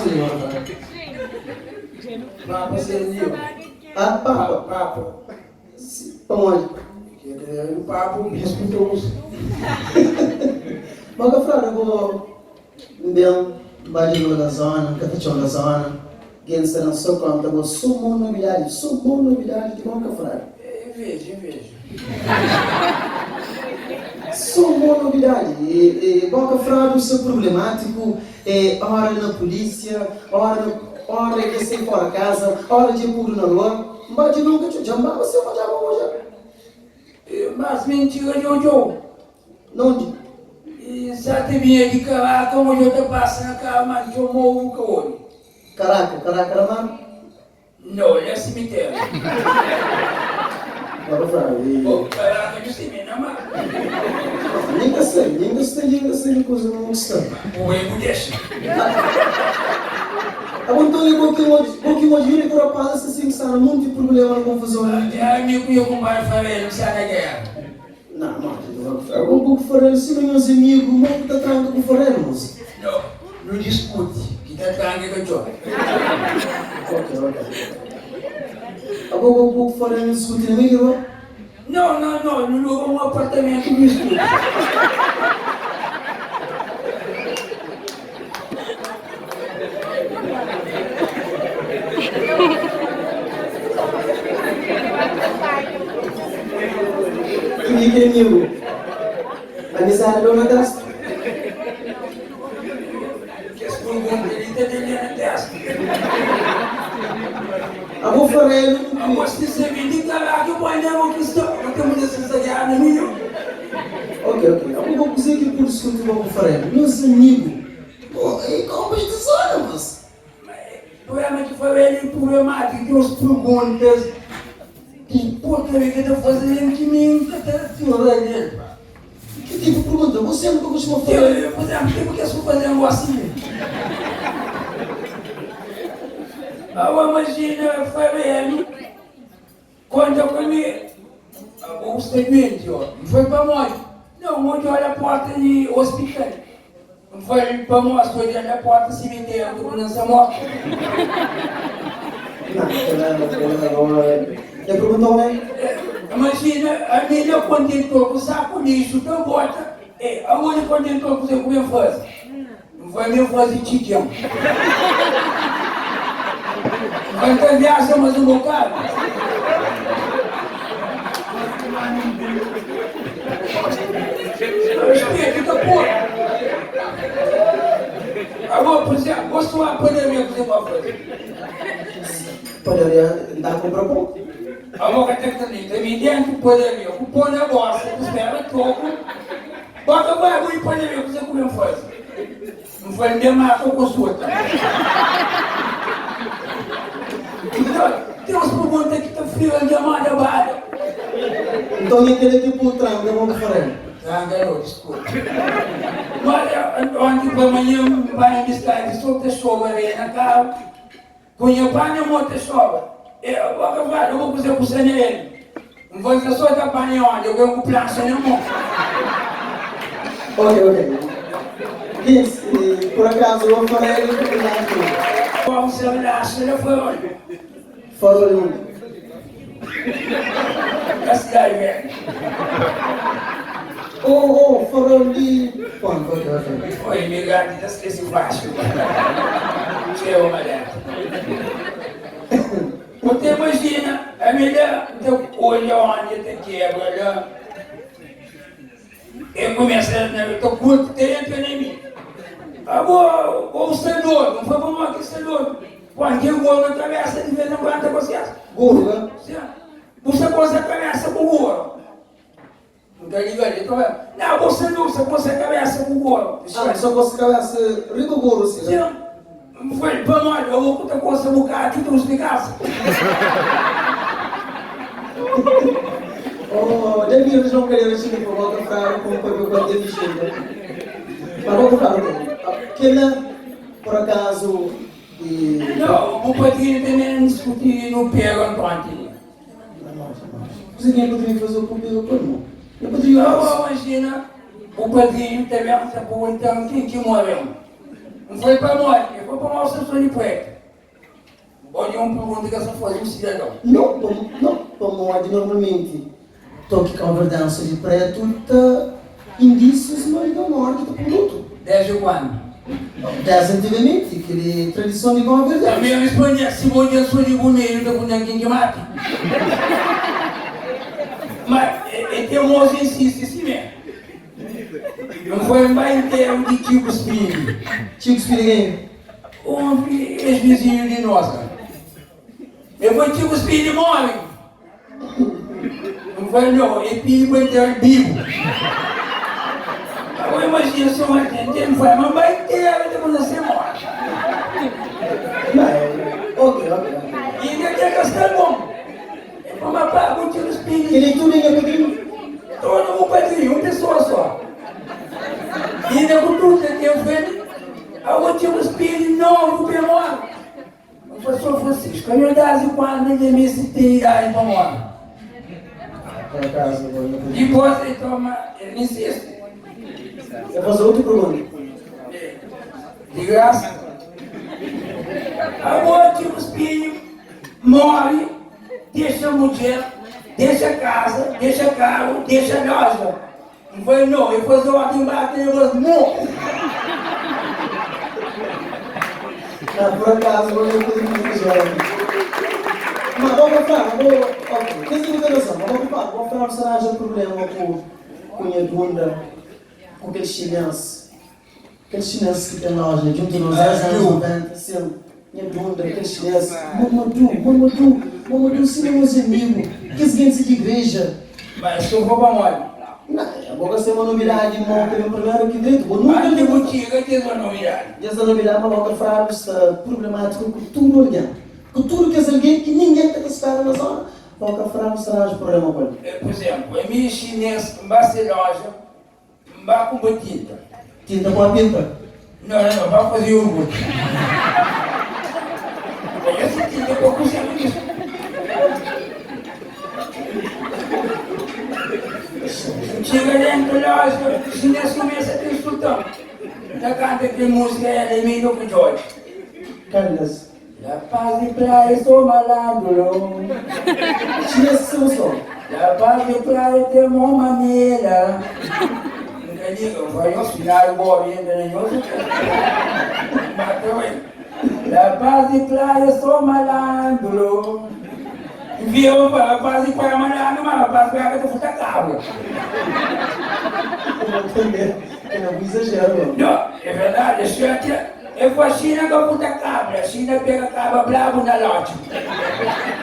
ali, mano. Papo seria. Ah, papo. Onde? O papo respeitoso. Mas eu falo, eu vou bem, baixo da zona, catachão da zona, quem está na sua conta, eu vou sumir novidade, de como que eu falo? Vejo. Sumir novidade, e como que eu falo, isso é problemático, hora na polícia, hora que você fora casa, hora de puro na rua, mas nunca te chamar, você pode já. Mas mentira, Jojo. Não, E se a TV de caraca, como eu estou passando, cara, mas eu morro com o olho. Caraca, mano. Não, ele é cemitério. Agora fala, Pô, caraca, de cemitério, mas... Ninguém sei, coisa não está. O erro deixa. Então, pouquinho hoje, por rapaz, assim, está no mundo de problema, confusão. É amigo meu com pai falei, não sai da guerra. Não, eu vou fazer assim, meus amigos, o mundo está tratando com faremos. Não discute, que está tratando com o jogo. Ok. Eu vou fazer discutir amigo, não, não um apartamento no estúdio. amigo. Amizade não é das. Que esse programa dele está dele na testa. Eu vou fazer. Eu gosto de ser bem de caraca, eu vou ainda uma questão. Não temos essa guerra, não é? Ok. Eu vou dizer que por discutir o que faremos. Meus amigos. Pô, e como de zona, mas. O problema que foi ele problemático, que os perguntas. Que porcaria que eu estou fazendo de mim, que está tirando dele. Que tipo de pergunta? Você nunca costuma fazer. Por exemplo, por que eu estou fazendo assim? Imagina, foi ele. Quando eu comi o expediente, não foi para morte. Não, onde olha a porta de hospital. Não foi para morte, foi olhar a porta do cemitério, do criança morta. Não. Eu perguntou, né? Imagina, a melhor contentor com o saco lixo, que eu bota. Aonde o contentor que você comeu faz? Não foi meu fazer tiquão. Vai ter viagem mais um bocado? Fica porra. Agora, por exemplo, gostou da pandemia que você vai fazer? Poderia dar com propósito. Agora, também dentro do pandemia, o pão negócio, espera pouco. Bota o bagulho de pandemia que você comeu faz. Não foi nem mais com consulta. Tem umas perguntas que estão frio de amada barra. Então, aquele aqui por trás, eu vou fazer. Garoto, desculpa. Olha, ontem para amanhã vai em buscar de solta chuva aí na casa. Punha panha monte chuva. Eu vou fazer com você nele. Não vou dizer só da panha onde, eu ganho com praça na mão. Ok. Isso, por acaso, eu vou fazer ele com o aqui. Qual você acha? Ele foi onde? Fora do mundo. Da cidade velha. Fora de... Ok. Foi imigrante desse baixo. Tira uma dela. Você imagina, a mulher olha onde tem quebra, eu começo a estou curto, tempo em mim. Agora, o senhor, não foi para uma que senhor. Quando o gol na cabeça, de vez em quando está com você. Golo, né? Você coça a cabeça com o golo. Não está ligado? Então, não, você não, você coça a cabeça com o golo. Só coça a cabeça, rindo o golo, assim, né? Não foi para nós, eu vou botar coça no bocado, que tu não explicasse. Deve ir João Pereira assim para volta para como foi o quanto de chega. Mas vamos falar aquele por acaso e não, o padrinho também discutir no pego Antônio. Você quem poderia fazer o público por não? Eu poderia. Imagina o padrinho também está bom, então quem que morreu? Não foi para morte, foi para mal sensor de poeta. Pode pergunta que essa foi um cidadão. Não, para morte normalmente. Estou aqui com a verdança de preto, tá indícios, mas da morte do produto. Desde quando? Desde antigamente, aquele tradição de com a verdança. Também eu respondi, se vou dizer sou de boneiro, da boneca que mata. Mas, tem um moço insiste assim mesmo. Não foi mais inteiro de Tico Spini. Tico Spini Um ex-vizinho de nós, cara. Eu vou Tico Spini morre. Não foi não, é pico inteiro vivo. Agora imagina se eu não foi, mas vai inteiro depois você morre. Ok. E ainda tem Castelo Bom. Vamos para o Tico Spini. Ele tudo em padrinho? Todo um padrinho, uma pessoa só. E ainda com tudo, tem o filho. Eu tinha um espírito novo para morrer. O professor Francisco, eu dá de quando ele me citou aí para morrer. Por acaso, Depois ele toma, ele insiste. Você faz outro problema. De graça. Agora tinha um espírito, morre, deixa a mulher, deixa a casa, deixa carro, deixa a loja. Não foi não, ele faz ordem bater, ele faz não. Por acaso, vou fazer muito jovem. Mas vamos falar, ok, tem que ter noção, vamos falar, se não há problema com a Dunda, com aqueles chineses que tem loja, junto nos anos 90, sim, a Dunda, aqueles chineses, Mamadou, se não é amigo, que é gente de igreja. Mas eu vou para onde? Não, agora você é uma novidade, irmão, que eu primeiro aqui dentro. Mas de botiga tem uma novidade. Essa novidade, mas vou falar problemático com tudo alguém. Com tudo que é alguém que ninguém está esperando na zona. Vou falar o problema com ele. Por exemplo, é minha chinês, não vai ser loja, não vai com tinta. Tinta com a pinta? Não, vai fazer iogurte. Essa tinta que eu consigo isso. Chega dentro da loja, o chinês começa a ter insultão. Já canta que música é de mim do que Jorge. Carlos. La paz de praia, estou malandro. Chinês que são só. La paz de praia tem uma maneira. Nunca digo, vai eu final igual ainda nem eu. Matou ele. La paz de praia, estou malandro. Viu, a paz de praia, malandro, mas a paz de praia que tu fica cabra. Eu vou entender. Eu não exagero. Não, é verdade, eu vou a China com a puta cabra. A China pega cabra bravo na lote.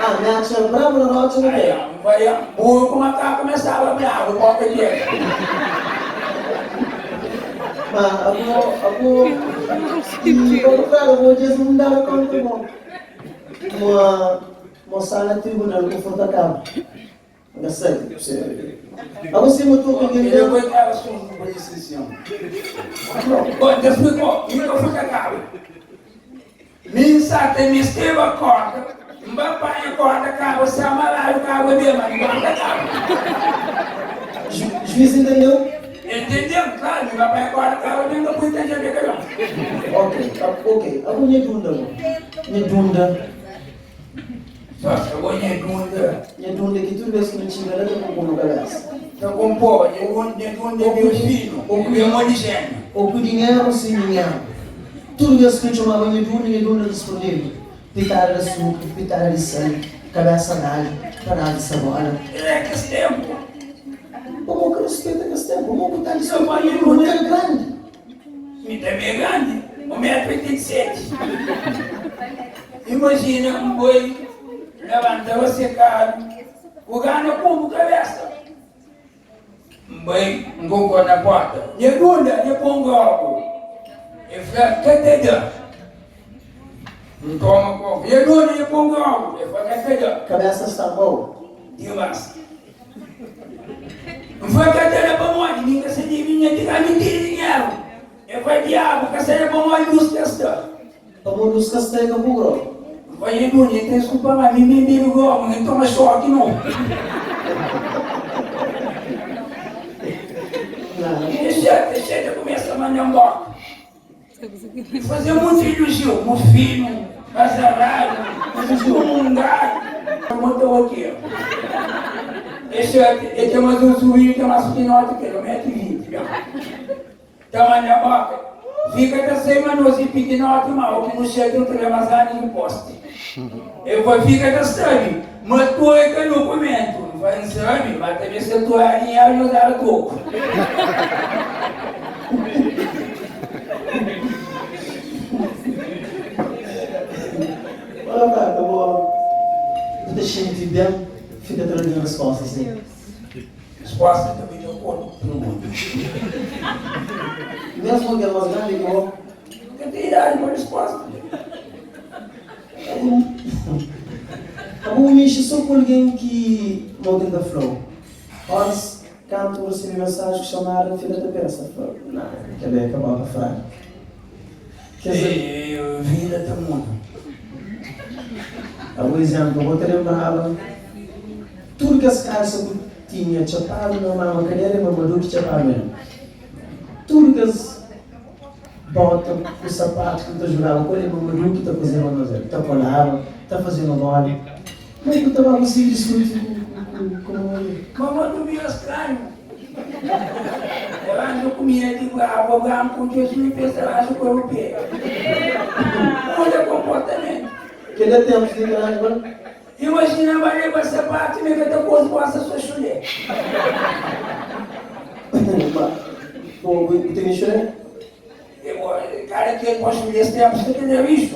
Ah, minha tia brava na lote não Aí, é? vai, burro com uma cabra começava bravo, qualquer dia. Eu vou dizer não dá conta bom. Uma sala tribunal com foto cabo. Não sei. Agora você matou com alguém. Eu vou entrar na sua posição. Bom, Deus explicou, me não foto cabra. Me sata, me esteva a corda. Não vai apanhar a corda, cabra, se amarrar o cabra mesmo, mas não vai cabra. Juiz entendeu? Entendeu? Claro, não vai apanhar a corda, cabra mesmo, não vou entender melhor. Ok. Agora minha dunda. Nossa, eu vou em dunda. Minha dunda que tudo isso que não tinha nada com o cabeça. Então, como pô, eu vou em meus filhos, ou meu monte de gênio. Ou com dinheiro ou sem dinheiro. Tudo isso que eu chamava minha dunda disponível. Pitada de açúcar, pitada de sangue, cabeça d'alho, parada de cebola. É que esse tempo. Como que respeita esse tempo? Como que tá de Eu vou em muito dunda. grande? Me tem bem grande, 1,87 m. Imagina um boi levantava secado, o gano com a cabeça. Um boi engolou na porta. E dunda, e pongo algo. E falei, que te dá? Não toma copo. E dunda, e pongo algo. E falei, que te dá? Cabeça está boa. Demais. Não foi que era para morrer, ninguém se adivinha de dinheiro. Eu falei, diabo, que era para morrer dos testes. Como dos castanhos com o Vai bonito, tem desculpa mais, me bebe igual, não toma choque não. Deixa eu começar a mandar embora. Fazer muito ilusão, um filho, azarado, um gato, montou aqui. Esse é mais um suíno, tem uma espinote que é 1,20 m. Tamanho da boca. Fica até 100 anos e pequenote, mal, que não chega um tremazane no poste. Eu vou ficar da sabe, mas tu é que não comento. Vai sabe, mas também se tu é dinheiro, eu dar pouco. Olha, cara, eu vou deixar de bem, fica trazendo respostas, assim. Resposta também de acordo com todo mundo. Mesmo que é mais grande que eu, Não tem idade para resposta. eu vou mexer só com alguém que não tem da flow. Horas, canto, eu recebi mensagem que chamaram filha da peça. Não, quer ver, acabar com a frase. Quer dizer, Vida do mundo. por exemplo, eu vou te lembrar tudo que as caras tinha chapado na cadeira, mas mandou que chapado mesmo. Tudo que as botas, os sapatos que tu jogava com ele, mas mandou que está fazendo nós, está colava, está fazendo mole. Mas eu estava assim, discutindo com ele. Mamãe não via as carnes. Eu ando comia de água, com Jesus e pensa com o pé. Olha o comportamento. Que ele é tempo de grande, agora. Imagina a Maria com essa parte e me que eu posso passar sua chulé. Pô, tem que chorar? Cara, que pode chulé esse tempo, você entendeu isso?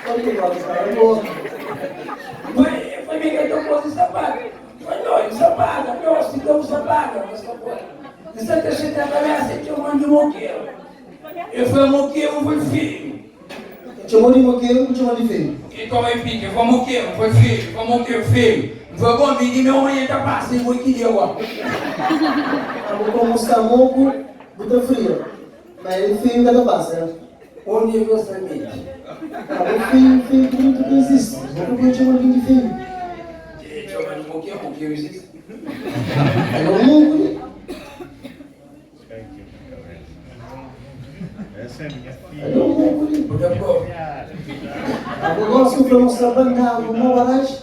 Olha que legal, cara. Foi me que eu posso sapato. Foi doido, sapato, meu, se deu sapato, mas isso é que a gente atravessa que eu mando de moqueiro. Eu fui moqueiro, foi filho. Chamou de moqueiro, chamou de filho. Então aí fica, foi moqueiro, foi filho, foi moqueiro, filho. Foi bom, e meu mãe tá passando, foi que deu, ó. Eu vou mostrar moco, botar frio. Mas ele filho cada passa, né? Onde eu sabia? O filho muito que existe. Eu vou chamar de filho. Chamar de moqueiro existe. É um moco, Essa é minha filha. é um moco. Porque eu Eu gosto de mostrar bancar no meu barragem.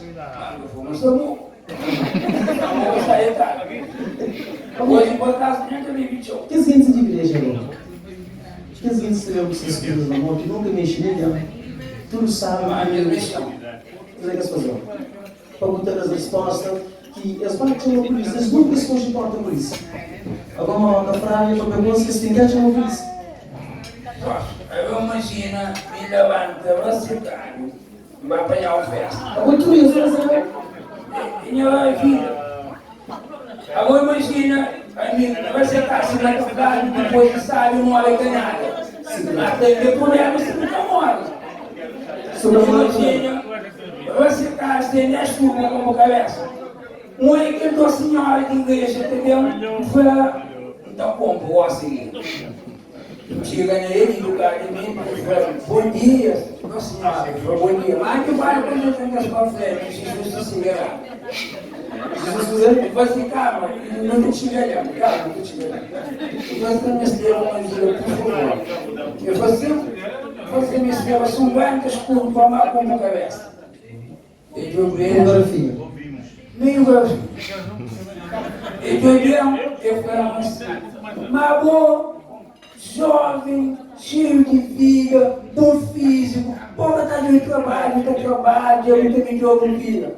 vou mostrar moco. Vou sair, tá? Hoje, por acaso, nem que eu me vídeo. Que é gente de igreja, irmão? Que é gente que leva seus filhos na mão, que nunca mexe nele, tudo sabe. Mas mesmo isso. Fazer que as fazer. Para botar as respostas, que as partes chamam por isso, eles nunca se importam por isso. Agora, uma frase, para perguntas que se tem que chamar por isso. Eu imagino, me levanta, você carne, vai apanhar o festa. Agora, tu ia fazer, E minha vida. Agora imagina, você está se na faculdade, depois de sair, não olha ganhada. Até que problema você nunca morre. Imagina, você está sem a chuva como cabeça. Um é que a senhora de igreja, entendeu? Foi então, como vou assim? Chega nele, no lugar de mim, ele fala, bom dia, nossa senhora, ele falou, bom dia. Mas que vai quando eu tenho as panfletas, Jesus se seguirá. Ele vai assim, calma, não te olhando, calma, não te olhando. Você me escreva uma dia, por favor. Eu você me escreva 50 escuros para amar como cabeça. E eu vejo, meio grafia. E eu falava assim, mas bom, jovem, cheio de vida, bom físico, pouca tá de trabalho, eu não tenho jogo de vida.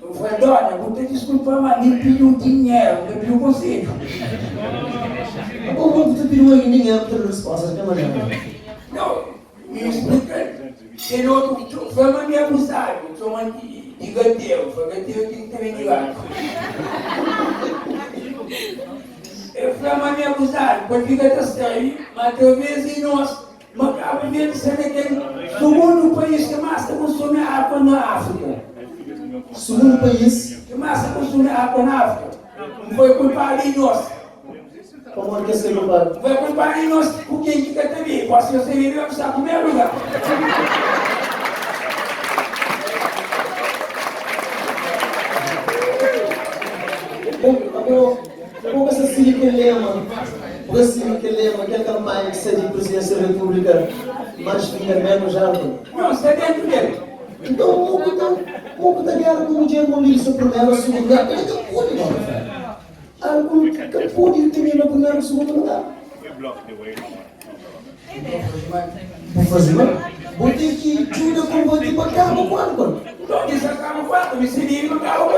Eu falei, dona, vou ter desculpa, mas me pediu dinheiro, me pediu conselho. Como tu pediu aí ninguém para ter respostas, que maneira? Não, me explica. Tem outro, foi uma minha abusada, foi uma de gateiro, foi gateiro que também de gato. Eu fui uma minha abusada, porque fica testando, mas talvez em nós, mas acaba vendo sendo aquele segundo país que mais consome água na África. Segundo país, Que mais consome água na África. Não foi culpado em nós. como é que se culpado? Foi culpado em nós, por quem que quer também. Posso ser você viveu no seu primeiro lugar. assim que lema, por assim que lema, que a campanha que seja de presidência da República, mas fica menos alto. Não, você é dentro dele. Então, o que está guerra com o dinheiro não liga a primeira, segundo lugar, ele não pode, não, algo que pode ter na primeira, segundo lugar. Vou fazer, não? Vou ter que ajuda com o voto para cá, quando? Então, isso acaba quando? Me se liga no carro,